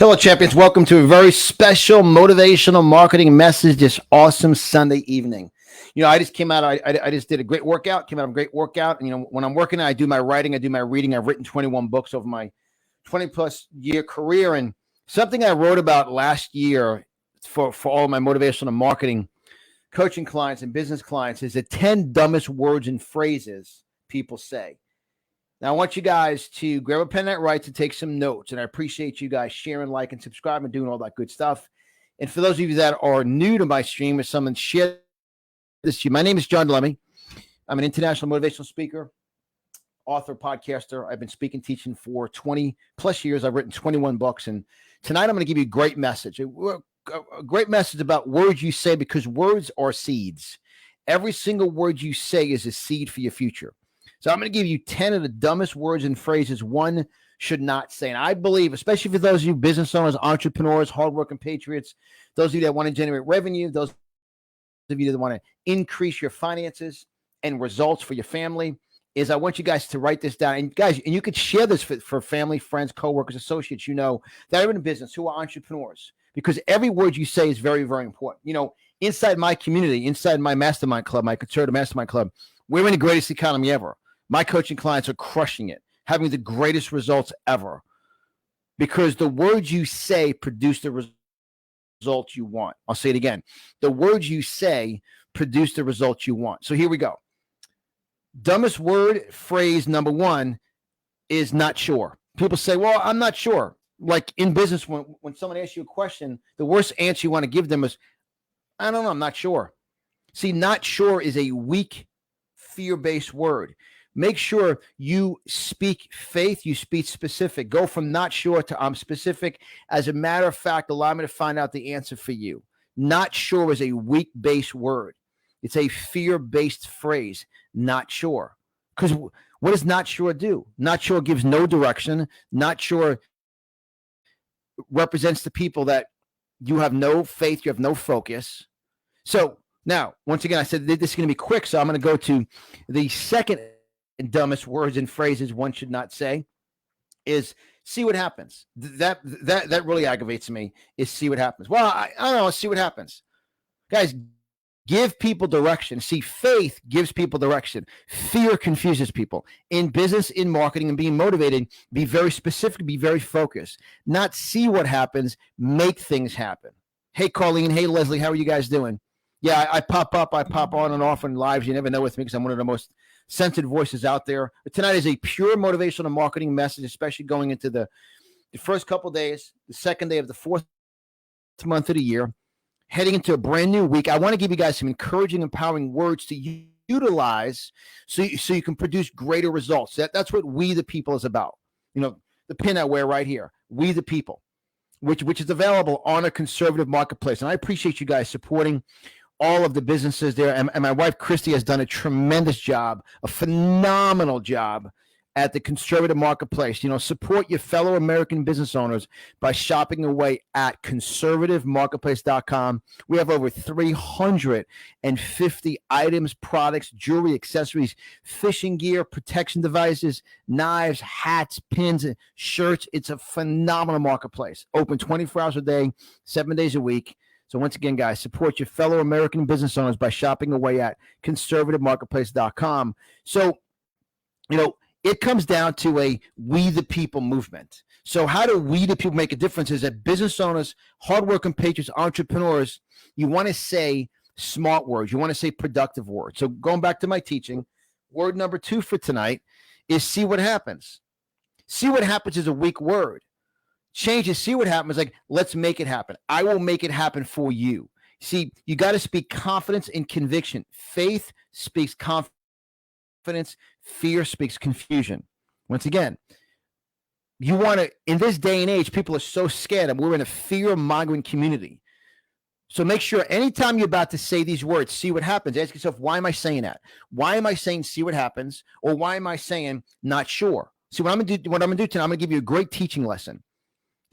Hello, champions. Welcome to a very special motivational marketing message this awesome Sunday evening. I just came out. I just did a great workout. Came out of a great workout. And when I'm working, I do my writing. I do my reading. I've written 21 books over my 20 plus year career. And something I wrote about last year for all of my motivational marketing coaching clients and business clients is the 10 dumbest words and phrases people say. Now, I want you guys to grab a pen that writes and take some notes. And I appreciate you guys sharing, like, and subscribe and doing all that good stuff. And for those of you that are new to my stream, if someone shared this to you, my name is John Lemme. I'm an international motivational speaker, author, podcaster. I've been speaking, teaching for 20 plus years. I've written 21 books. And tonight I'm going to give you a great message, a great message about words you say, because words are seeds. Every single word you say is a seed for your future. So I'm going to give you 10 of the dumbest words and phrases one should not say. And I believe, especially for those of you business owners, entrepreneurs, hardworking patriots, those of you that want to generate revenue, those of you that want to increase your finances and results for your family, is I want you guys to write this down. And guys, and you could share this for family, friends, coworkers, associates, that are in business, who are entrepreneurs, because every word you say is very, very important. Inside my community, inside my mastermind club, my conservative mastermind club, we're in the greatest economy ever. My coaching clients are crushing it, having the greatest results ever, because the words you say produce the results you want. I'll say it again. The words you say produce the results you want. So here we go. Dumbest word, phrase number one is not sure. People say, well, I'm not sure. Like in business, when someone asks you a question, the worst answer you want to give them is, I don't know, I'm not sure. See, not sure is a weak, fear-based word. Make sure you speak faith, you speak specific. Go from not sure to I'm specific. As a matter of fact, allow me to find out the answer for you. Not sure is a weak-based word. It's a fear-based phrase, not sure. Because what does not sure do? Not sure gives no direction. Not sure represents the people that you have no faith, you have no focus. So now, once again, I said this is going to be quick, so I'm going to go to the second dumbest words and phrases one should not say is see what happens. That really aggravates me, is see what happens. Well, I don't know, see what happens. Guys, give people direction. See, faith gives people direction. Fear confuses people. In business, in marketing, and being motivated, be very specific, be very focused. Not see what happens, make things happen. Hey, Colleen. Hey, Leslie. How are you guys doing? Yeah, I pop on and off in lives. You never know with me because I'm one of the most sensitive voices out there. But tonight is a pure motivational marketing message, especially going into the first couple of days, the second day of the fourth month of the year, heading into a brand new week. I want to give you guys some encouraging, empowering words to utilize so you can produce greater results. That's what We the People is about. The pin I wear right here, We the People, which is available on a conservative marketplace. And I appreciate you guys supporting all of the businesses there. And my wife, Christy, has done a tremendous job, a phenomenal job at the conservative marketplace. Support your fellow American business owners by shopping away at conservativemarketplace.com. We have over 350 items, products, jewelry, accessories, fishing gear, protection devices, knives, hats, pins, shirts. It's a phenomenal marketplace. Open 24 hours a day, 7 days a week. So once again, guys, support your fellow American business owners by shopping away at conservativemarketplace.com. So, it comes down to a We the People movement. So how do we the people make a difference? Is that business owners, hardworking patriots, entrepreneurs, you want to say smart words. You want to say productive words. So going back to my teaching, word number 2 for tonight is see what happens. See what happens is a weak word. Change is see what happens, like let's make it happen. I will make it happen for you. See, you got to speak confidence and conviction. Faith speaks confidence. Fear speaks confusion. Once again, you want to, in this day and age, people are so scared, and we're in a fear-mongering community. So make sure anytime you're about to say these words, see what happens. Ask yourself, why am I saying that? Why am I saying see what happens? Or why am I saying not sure? See, what I'm going to do tonight, I'm going to give you a great teaching lesson.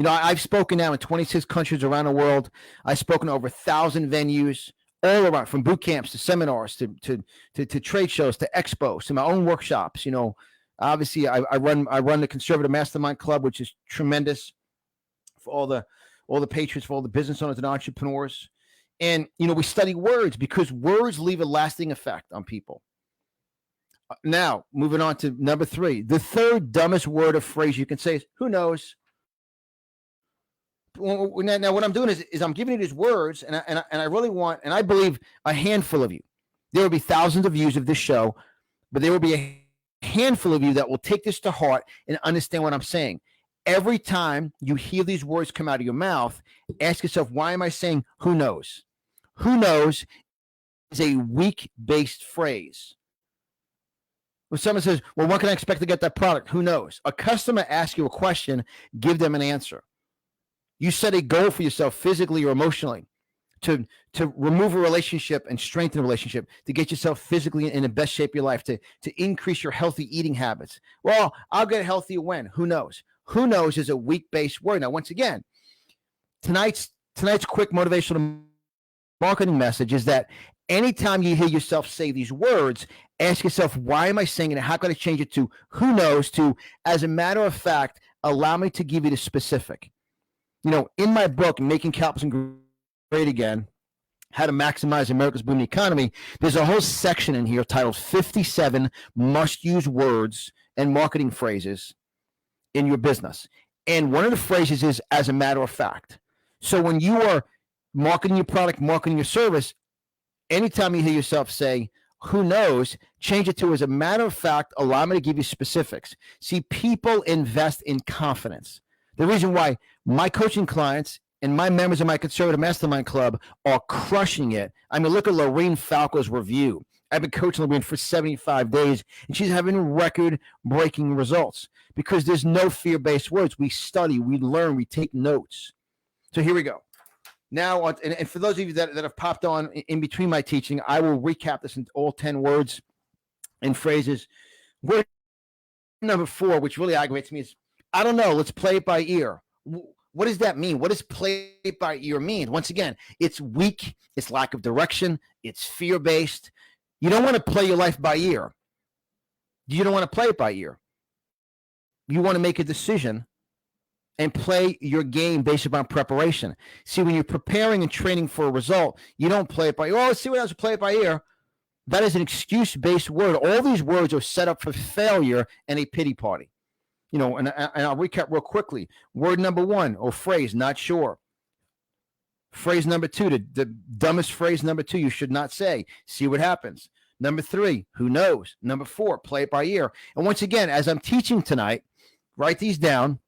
I've spoken now in 26 countries around the world. I've spoken to over 1,000 venues all around, from boot camps to seminars to trade shows to expos to my own workshops. Obviously I run the Conservative Mastermind Club, which is tremendous for all the patriots, for all the business owners and entrepreneurs. And, we study words because words leave a lasting effect on people. Now, moving on to number 3, the third dumbest word or phrase you can say is, who knows? Now, what I'm doing is I'm giving you these words, and I really want, and I believe a handful of you, there will be thousands of views of this show, but there will be a handful of you that will take this to heart and understand what I'm saying. Every time you hear these words come out of your mouth, ask yourself, why am I saying who knows? Who knows is a weak-based phrase. When someone says, well, when can I expect to get that product? Who knows? A customer asks you a question, give them an answer. You set a goal for yourself physically or emotionally to remove a relationship and strengthen a relationship, to get yourself physically in the best shape of your life, to increase your healthy eating habits. Well, I'll get healthier when? Who knows? Who knows is a weak-based word. Now, once again, tonight's quick motivational marketing message is that anytime you hear yourself say these words, ask yourself, why am I saying it? How can I change it to who knows to, as a matter of fact, allow me to give you the specific. In my book, Making Capitalism Great Again, How to Maximize America's Booming Economy, there's a whole section in here titled 57 Must-Use Words and Marketing Phrases in Your Business. And one of the phrases is, as a matter of fact. So when you are marketing your product, marketing your service, anytime you hear yourself say, who knows, change it to, as a matter of fact, allow me to give you specifics. See, people invest in confidence. The reason why my coaching clients and my members of my Conservative Mastermind Club are crushing it. I mean, look at Lorraine Falco's review. I've been coaching Lorraine for 75 days, and she's having record-breaking results because there's no fear-based words. We study, we learn, we take notes. So here we go. Now, and for those of you that have popped on in between my teaching, I will recap this in all 10 words and phrases. Word number 4, which really aggravates me, is, I don't know, let's play it by ear. What does that mean? What does play it by ear mean? Once again, it's weak, it's lack of direction, it's fear-based. You don't want to play your life by ear. You don't want to play it by ear. You want to make a decision and play your game based upon preparation. See, when you're preparing and training for a result, you don't play it by ear. Oh, let's see what else, play it by ear. That is an excuse-based word. All these words are set up for failure and a pity party. And I'll recap real quickly. Word number 1, or phrase, not sure. Phrase number 2, the dumbest phrase number 2, you should not say. See what happens. Number 3, who knows? Number 4, play it by ear. And once again, as I'm teaching tonight, write these down.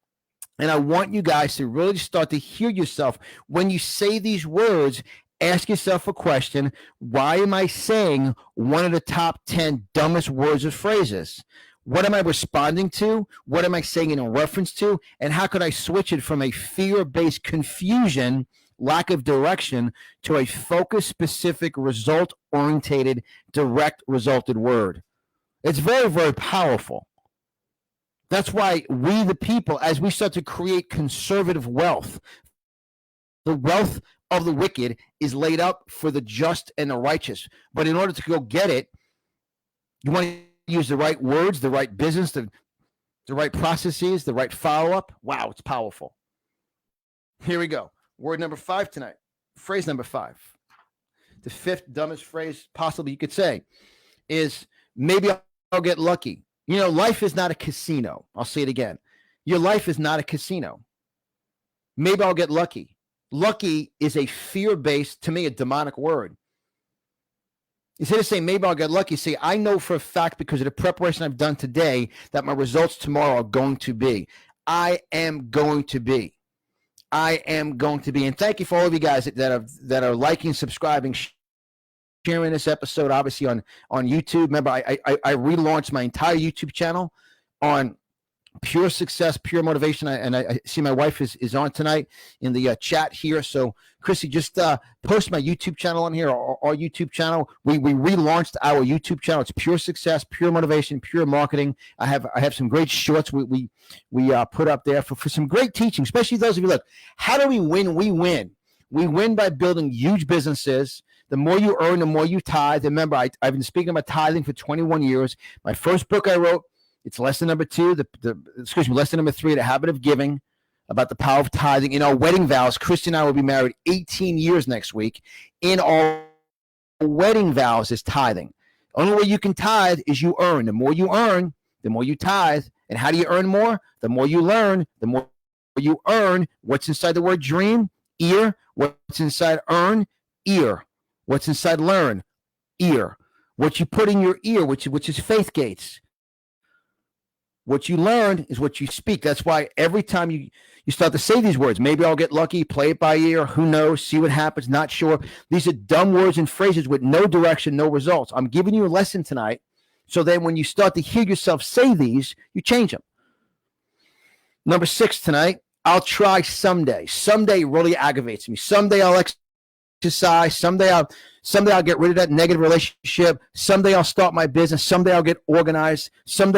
And I want you guys to really start to hear yourself. When you say these words, ask yourself a question. Why am I saying one of the top 10 dumbest words or phrases? What am I responding to? What am I saying in reference to? And how could I switch it from a fear-based confusion, lack of direction, to a focused, specific, result-orientated, direct resulted word? It's very, very powerful. That's why we, the people, as we start to create conservative wealth, the wealth of the wicked is laid up for the just and the righteous. But in order to go get it, you want to use the right words, the right business, the right processes, the right follow-up. Wow, it's powerful. Here we go. Word number 5 tonight. Phrase number 5. The 5th dumbest phrase possibly you could say is, maybe I'll get lucky. Life is not a casino. I'll say it again. Your life is not a casino. Maybe I'll get lucky. Lucky is a fear-based, to me, a demonic word. Instead of saying, maybe I'll get lucky, say, I know for a fact because of the preparation I've done today that my results tomorrow are going to be. I am going to be. I am going to be. And thank you for all of you guys that are liking, subscribing, sharing this episode, obviously on YouTube. Remember, I relaunched my entire YouTube channel on Pure Success, Pure Motivation. And I see my wife is on tonight in the chat here. So, Chrissy, just post my YouTube channel on here, our YouTube channel. We relaunched our YouTube channel. It's Pure Success, Pure Motivation, Pure Marketing. I have some great shorts we put up there for some great teaching, especially those of you, look, how do we win? We win. We win by building huge businesses. The more you earn, the more you tithe. Remember, I've been speaking about tithing for 21 years. My first book I wrote, it's lesson number 2, lesson number 3, The Habit of Giving. about the power of tithing. In our wedding vows, Christy and I will be married 18 years next week. In our wedding vows is tithing. Only way you can tithe is you earn. The more you earn, the more you tithe. And how do you earn more? The more you learn, the more you earn. What's inside the word dream? Ear. What's inside earn? Ear. What's inside learn? Ear. What you put in your ear, which is faith gates. What you learn is what you speak. That's why every time you start to say these words, maybe I'll get lucky, play it by ear, who knows, see what happens, not sure. These are dumb words and phrases with no direction, no results. I'm giving you a lesson tonight so then when you start to hear yourself say these, you change them. Number 6 tonight, I'll try someday. Someday really aggravates me. Someday I'll exercise. Someday I'll get rid of that negative relationship. Someday I'll start my business. Someday I'll get organized. Some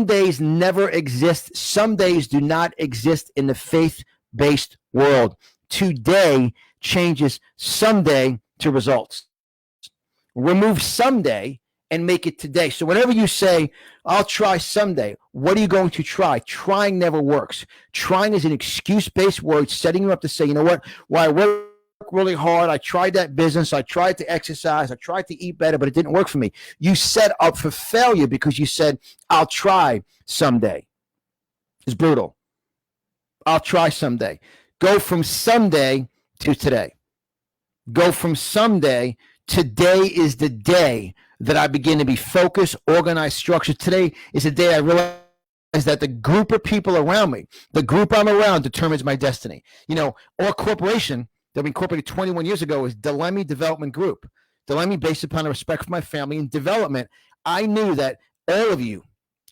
days never exist. Some days do not exist in the faith-based world. Today changes someday to results. Remove someday and make it today. So whenever you say, I'll try someday, what are you going to try? Trying never works. Trying is an excuse-based word setting you up to say, you know what? Well, I work really hard. I tried that business. I tried to exercise. I tried to eat better, but it didn't work for me. You set up for failure because you said, I'll try someday. It's brutal. I'll try someday. Go from someday to today. Go from someday. Today is the day that I begin to be focused, organized, structured. Today is the day I realize that the group of people around me, the group I'm around determines my destiny. You know, our corporation that we incorporated 21 years ago is the Lemme Development Group. The Lemme, based upon a respect for my family and development. I knew that all of you,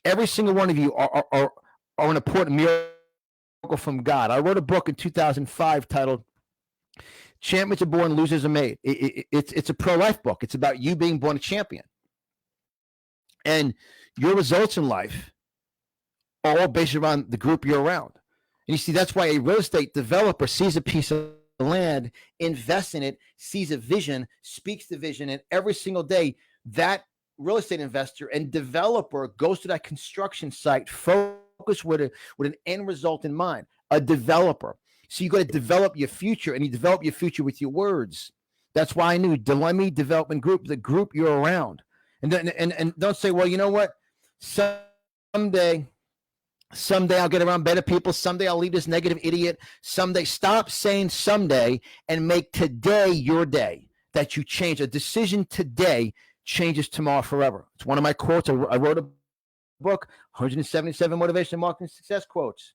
every single one of you are an important miracle from God. I wrote a book in 2005 titled Champions Are Born, Losers Are Made. It's a pro-life book. It's about you being born a champion. And your results in life are all based around the group you're around. And you see, that's why a real estate developer sees a piece of land, invests in it, sees a vision, speaks the vision, and every single day that real estate investor and developer goes to that construction site focused with an end result in mind. A developer. So you got to develop your future, and you develop your future with your words. That's why I knew Lemme Development Group, the group you're around. And don't say, well, you know what? Someday I'll get around better people. Someday I'll leave this negative idiot. Someday. Stop saying someday and make today your day that you change. A decision today changes tomorrow forever. It's one of my quotes. I wrote a book, 177 Motivational Marketing Success Quotes.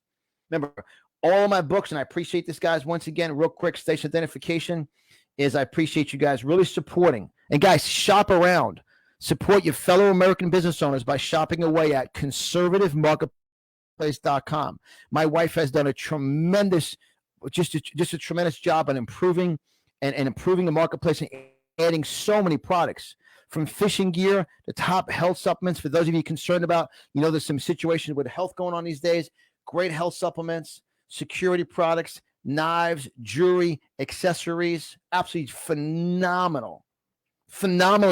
Remember, all my books, and I appreciate this, guys. Once again, real quick, station identification is I appreciate you guys really supporting. And guys, shop around. Support your fellow American business owners by shopping away at conservativemarketplace.com. My wife has done a tremendous, just a tremendous job on improving and improving the marketplace and adding so many products. From fishing gear to top health supplements. For those of you concerned about, there's some situations with health going on these days. Great health supplements. Security products, knives, jewelry, accessories, absolutely phenomenal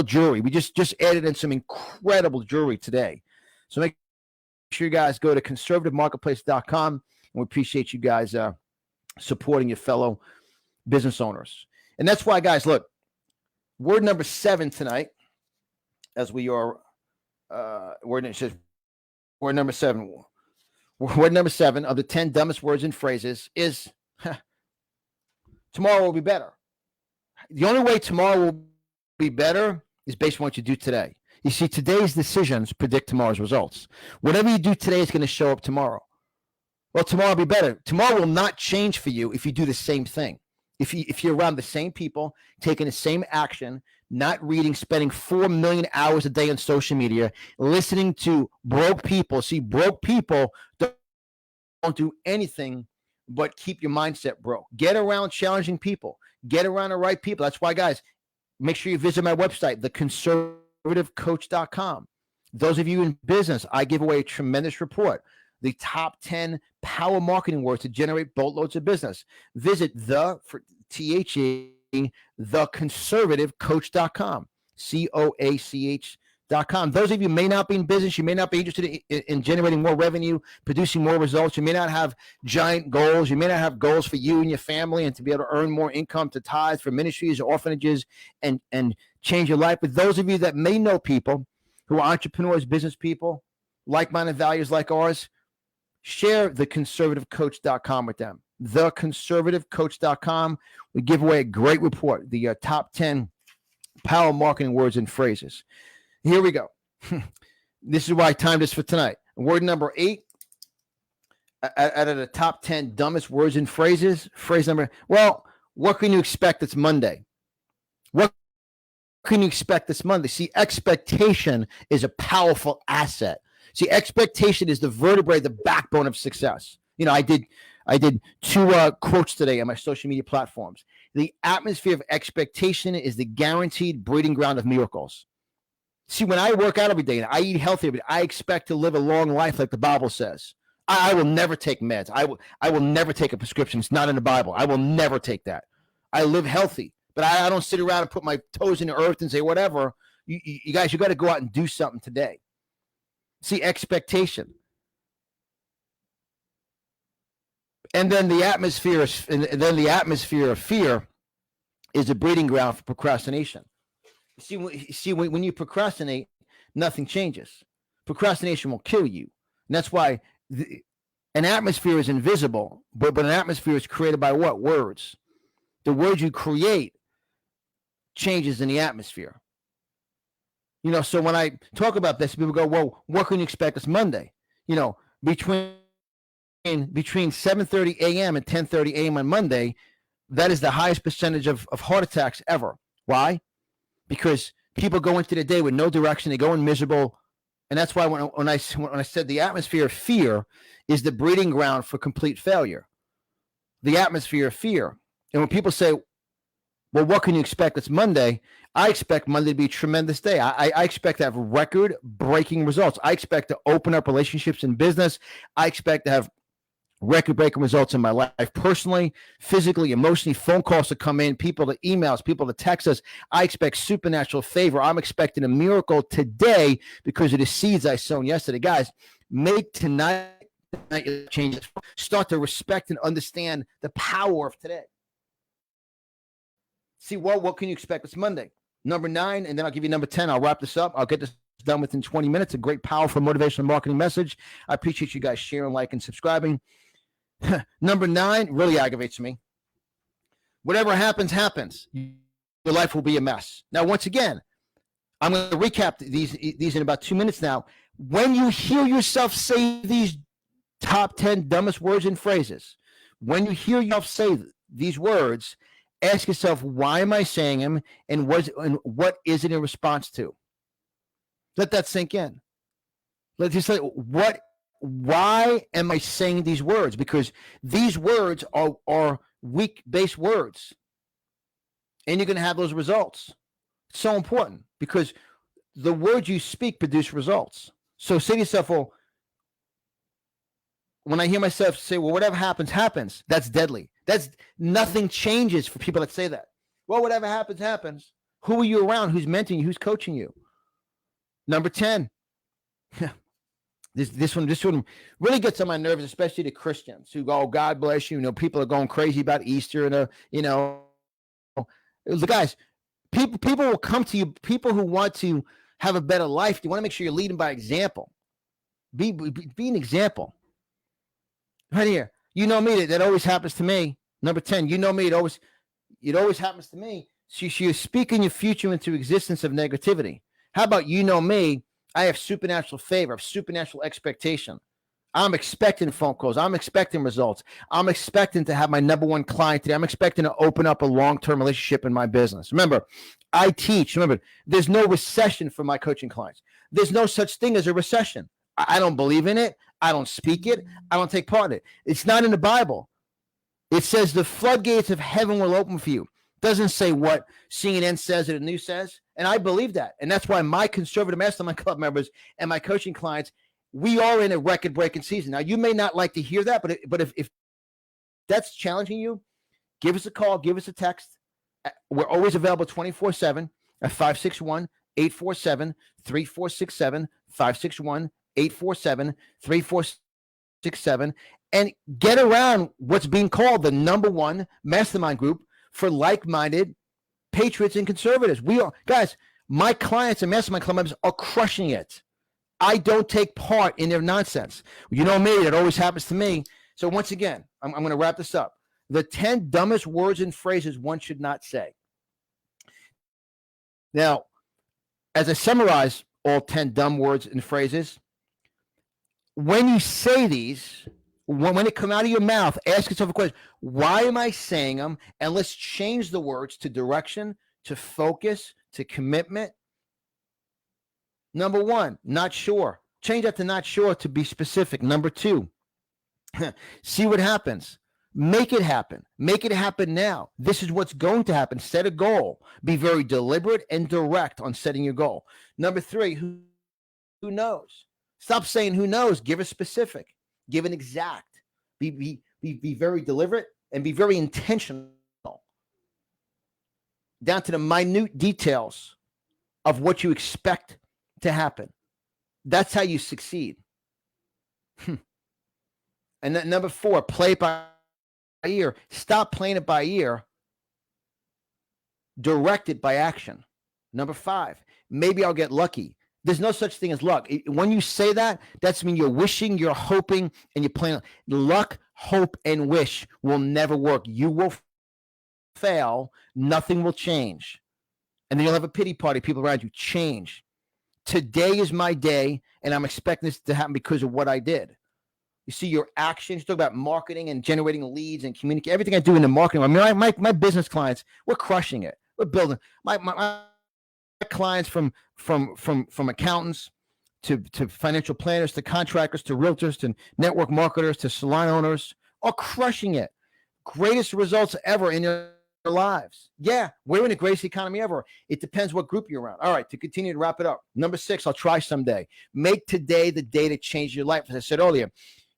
jewelry. We just added in some incredible jewelry today. So make sure you guys go to conservativemarketplace.com, and we appreciate you guys supporting your fellow business owners. And that's why, guys, look, word number 7 tonight, as we are, word number 7. Word number 7 of the 10 dumbest words and phrases is tomorrow will be better. The only way tomorrow will be better is based on what you do today. You see, today's decisions predict tomorrow's results. Whatever you do today is going to show up tomorrow. Well, tomorrow will be better. Tomorrow will not change for you if you do the same thing. If you're around the same people, taking the same action, not reading, spending 4 million hours a day on social media, listening to broke people. See, broke people don't do anything but keep your mindset broke. Get around challenging people. Get around the right people. That's why, guys, make sure you visit my website, theconservativecoach.com. Those of you in business, I give away a tremendous report. The top 10 power marketing words to generate boatloads of business. Visit theconservativecoach.com. COACH motivationalmarketingmessage.com. Those of you may not be in business, you may not be interested in generating more revenue, producing more results. You may not have giant goals. You may not have goals for you and your family and to be able to earn more income to tithe for ministries or orphanages and change your life. But those of you that may know people who are entrepreneurs, business people, like-minded values like ours, share theconservativecoach.com with them. Theconservativecoach.com. We give away a great report, the top 10 power marketing words and phrases. Here we go. This is why I timed this for tonight. Word number 8 out of the top 10 dumbest words and phrases. Phrase number, well, what can you expect this Monday? What can you expect this Monday? See, expectation is a powerful asset. See, expectation is the vertebrae, the backbone of success. You know, I did 2 quotes today on my social media platforms. The atmosphere of expectation is the guaranteed breeding ground of miracles. See, when I work out every day and I eat healthy every day, I expect to live a long life like the Bible says. I will never take meds. I will never take a prescription. It's not in the Bible. I will never take that. I live healthy, but I don't sit around and put my toes in the earth and say, whatever. You guys, you got to go out and do something today. See, expectation. And then the atmosphere of fear is a breeding ground for procrastination. See, when you procrastinate, nothing changes. Procrastination will kill you. And that's why an atmosphere is invisible, but an atmosphere is created by what? Words. The words you create changes in the atmosphere. You know, so when I talk about this, people go, well, what can you expect this Monday? You know, between 7:30 a.m. and 10:30 a.m. on Monday, that is the highest percentage of heart attacks ever. Why? Because people go into the day with no direction. They go in miserable. And that's why when I said the atmosphere of fear is the breeding ground for complete failure. The atmosphere of fear. And when people say, well, what can you expect this Monday? I expect Monday to be a tremendous day. I expect to have record-breaking results. I expect to open up relationships in business. I expect to have record-breaking results in my life personally, physically, emotionally, phone calls to come in, people to emails, people to text us. I expect supernatural favor. I'm expecting a miracle today because of the seeds I sown yesterday. Guys, make tonight changes. Start to respect and understand the power of today. See, well, what can you expect this Monday? Number 9, and then I'll give you number 10. I'll wrap this up. I'll get this done within 20 minutes. A great, powerful motivational marketing message. I appreciate you guys sharing, liking, subscribing. Number 9 really aggravates me. Whatever happens, happens. Your life will be a mess. Now, once again, I'm going to recap these in about 2 minutes now. When you hear yourself say these top 10 dumbest words and phrases, when you hear yourself say these words, ask yourself, why am I saying them, and what is it in response to? Let that sink in. Let's just say, why am I saying these words? Because these words are weak-based words, and you're going to have those results. It's so important because the words you speak produce results. So say to yourself, well, when I hear myself say, well, whatever happens, happens, that's deadly. That's nothing changes for people that say that. Well, whatever happens, happens. Who are you around? Who's mentoring you? Who's coaching you? Number 10. This one really gets on my nerves, especially the Christians who go, oh, God bless you. You know, people are going crazy about Easter and the guys, people will come to you, people who want to have a better life. You want to make sure you're leading by example. Be an example. Right here. You know me, that always happens to me. Number 10, you know me, it always happens to me. So you're speaking your future into existence of negativity. How about you know me? I have supernatural favor, I have supernatural expectation. I'm expecting phone calls. I'm expecting results. I'm expecting to have my number 1 client today. I'm expecting to open up a long-term relationship in my business. Remember, I teach. Remember, there's no recession for my coaching clients. There's no such thing as a recession. I don't believe in it. I don't speak it. I don't take part in it. It's not in the Bible. It says the floodgates of heaven will open for you. It doesn't say what CNN says or the news says. And I believe that. And that's why my conservative mastermind club members and my coaching clients, we are in a record-breaking season. Now, you may not like to hear that, but if that's challenging you, give us a call, give us a text. We're always available 24/7 at 847-3467-561, 847-3467, and get around what's being called the #1 mastermind group for like-minded patriots and conservatives. We are, guys, my clients and mastermind club members are crushing it. I don't take part in their nonsense. You know me, it always happens to me. So once again, I'm going to wrap this up. The 10 dumbest words and phrases one should not say. Now, as I summarize all 10 dumb words and phrases, when you say these, when they come out of your mouth, ask yourself a question. Why am I saying them? And let's change the words to direction, to focus, to commitment. Number 1, not sure. Change that to not sure to be specific. Number 2, see what happens. Make it happen. Make it happen now. This is what's going to happen. Set a goal. Be very deliberate and direct on setting your goal. Number 3, who knows? Stop saying who knows. Give a specific. Give an exact. Be very deliberate and be very intentional. Down to the minute details of what you expect to happen. That's how you succeed. And then number 4, play it by ear. Stop playing it by ear. Direct it by action. Number 5, maybe I'll get lucky. There's no such thing as luck. When you say that, that's mean you're wishing, you're hoping, and you're playing. Luck, hope, and wish will never work. You will fail. Nothing will change. And then you'll have a pity party. People around you. Change. Today is my day, and I'm expecting this to happen because of what I did. You see your actions. You talk about marketing and generating leads and communicate. Everything I do in the marketing. I mean, my business clients, we're crushing it. We're building. My clients from accountants to financial planners to contractors to realtors to network marketers to salon owners are crushing it. Greatest results ever in their lives. Yeah, we're in the greatest economy ever. It depends what group you're around. All right, to continue to wrap it up. Number 6, I'll try someday. Make today the day to change your life. As I said earlier,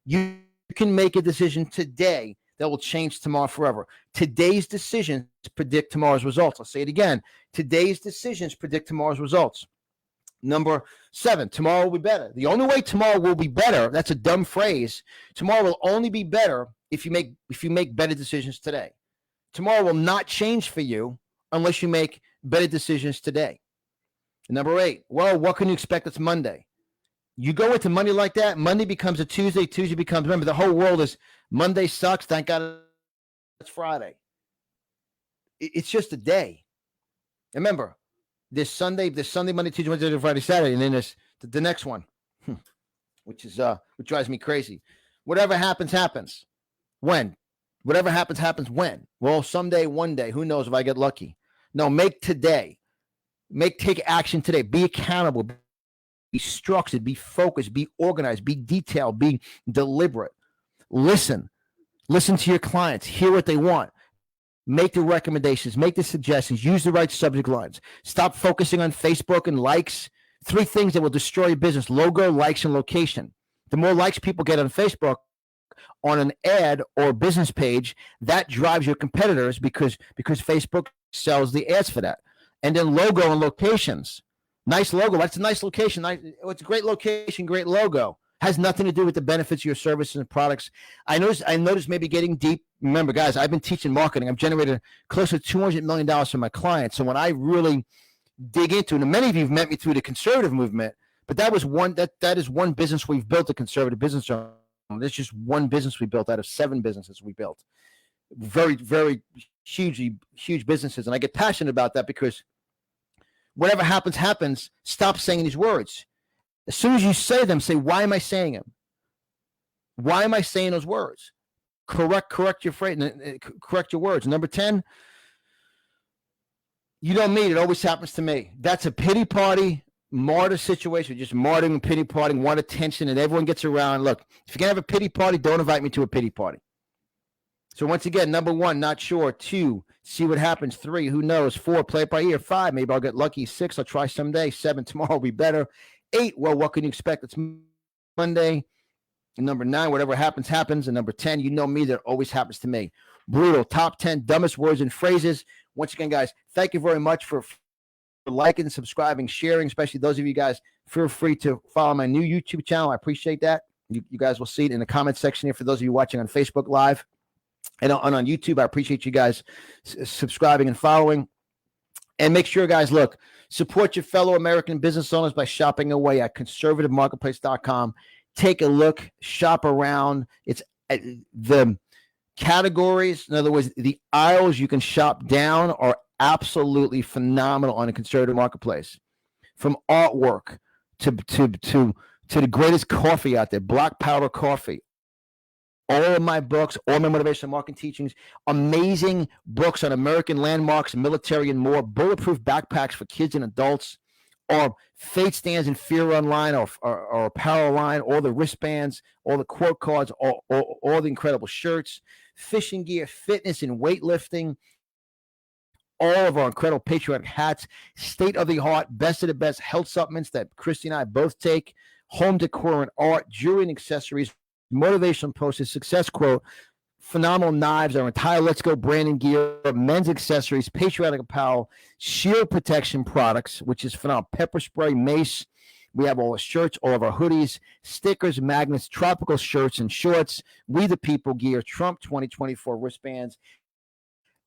you can make a decision today that will change tomorrow forever. Today's decisions predict tomorrow's results. I'll say it again. Today's decisions predict tomorrow's results. Number 7, tomorrow will be better. The only way tomorrow will be better, that's a dumb phrase. Tomorrow will only be better if you make better decisions today. Tomorrow will not change for you unless you make better decisions today. And number 8, well, what can you expect? It's Monday. You go into Monday like that, Monday becomes a Tuesday, Tuesday becomes, remember, the whole world is Monday sucks, thank God it's Friday. It's just a day. Remember, this Sunday, Monday, Tuesday, Wednesday, Friday, Saturday, and then there's the next one, which drives me crazy. Whatever happens, happens. When? Whatever happens, happens when? Well, someday, one day, who knows if I get lucky. No, make today. Take action today. Be accountable. Be structured. Be focused. Be organized. Be detailed. Be deliberate. Listen to your clients. Hear what they want. Make the recommendations. Make the suggestions. Use the right subject lines. Stop focusing on Facebook and likes. 3 things that will destroy your business: logo, likes, and location. The more likes people get on Facebook on an ad or business page, that drives your competitors because Facebook sells the ads for that. And then logo and locations. Nice logo. That's a nice location. It's a great location, great logo. Has nothing to do with the benefits of your services and products. I noticed maybe getting deep. Remember, guys, I've been teaching marketing. I've generated close to $200 million from my clients. So when I really dig into it, and many of you have met me through the conservative movement, but that is one business we've built, a conservative business on. There's just one business we built out of 7 businesses we built. Very, very huge businesses. And I get passionate about that because whatever happens, happens. Stop saying these words. As soon as you say them, say, why am I saying them? Why am I saying those words? Correct your phrase, correct your words. Number 10, you don't mean it always happens to me. That's a pity party, martyr situation, just martyring and pity party, want attention, and everyone gets around. Look, if you're going to have a pity party, don't invite me to a pity party. So once again, number 1, not sure. 2, see what happens. 3, who knows. 4, play it by ear. 5, maybe I'll get lucky. 6, I'll try someday. 7, tomorrow will be better. 8, well, what can you expect? It's Monday. And number 9, whatever happens, happens. And number 10, you know me, that always happens to me. Brutal. Top 10 dumbest words and phrases. Once again, guys, thank you very much for liking, subscribing, sharing, especially those of you guys. Feel free to follow my new YouTube channel. I appreciate that. You guys will see it in the comment section here for those of you watching on Facebook Live. And on YouTube, I appreciate you guys subscribing and following. And make sure, guys, look, support your fellow American business owners by shopping away at conservativemarketplace.com. Take a look, shop around. It's the categories, in other words, the aisles you can shop down are absolutely phenomenal on a conservative marketplace. From artwork to the greatest coffee out there, black powder coffee. All of my books, all my motivational marketing teachings, amazing books on American landmarks, military, and more, bulletproof backpacks for kids and adults, or fate stands and fear online, or apparel line, all the wristbands, all the quote cards, all the incredible shirts, fishing gear, fitness and weightlifting, all of our incredible patriotic hats, state-of-the-art, best of the best health supplements that Christy and I both take, home decor and art, jewelry and accessories, motivational posters, success quote, phenomenal knives, our entire Let's Go branding gear, men's accessories, patriotic apparel, shield protection products, which is phenomenal, pepper spray, mace. We have all the shirts, all of our hoodies, stickers, magnets, tropical shirts and shorts, We the People gear, Trump 2024 wristbands,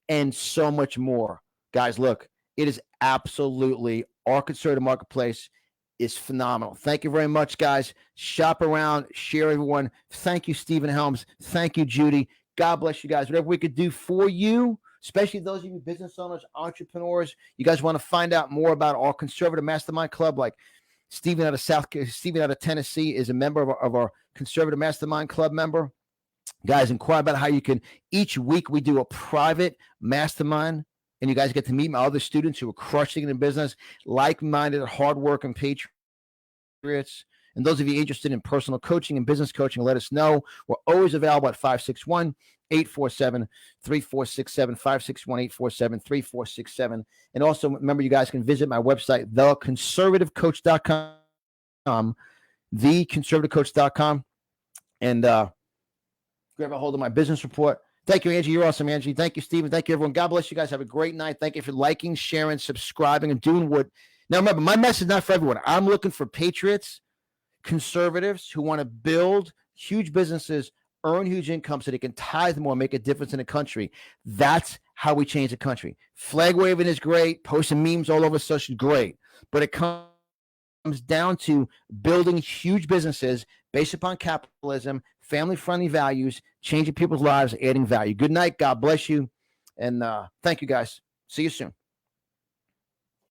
and so much more. Guys, look, it is absolutely, our conservative marketplace is phenomenal. Thank you very much, guys. Shop around, share everyone. Thank you, Stephen Helms. Thank you, Judy. God bless you guys. Whatever we could do for you, especially those of you business owners, entrepreneurs, you guys want to find out more about our conservative mastermind club, like Stephen out of Tennessee is a member of our conservative mastermind club member. Guys, inquire about how you can, each week we do a private mastermind, and you guys get to meet my other students who are crushing it in business, like-minded, hardworking patriots. And those of you interested in personal coaching and business coaching, let us know. We're always available at 561-847-3467, 561-847-3467. And also, remember, you guys can visit my website, theconservativecoach.com, theconservativecoach.com, and grab a hold of my business report. Thank you, Angie. You're awesome, Angie. Thank you, Stephen. Thank you, everyone. God bless you guys. Have a great night. Thank you for liking, sharing, subscribing, and doing what. Now, remember, my message is not for everyone. I'm looking for patriots, conservatives who want to build huge businesses, earn huge income so they can tithe more, make a difference in the country. That's how we change the country. Flag waving is great. Posting memes all over social is great. But it comes down to building huge businesses based upon capitalism, family-friendly values, changing people's lives, adding value. Good night. God bless you. And thank you, guys. See you soon.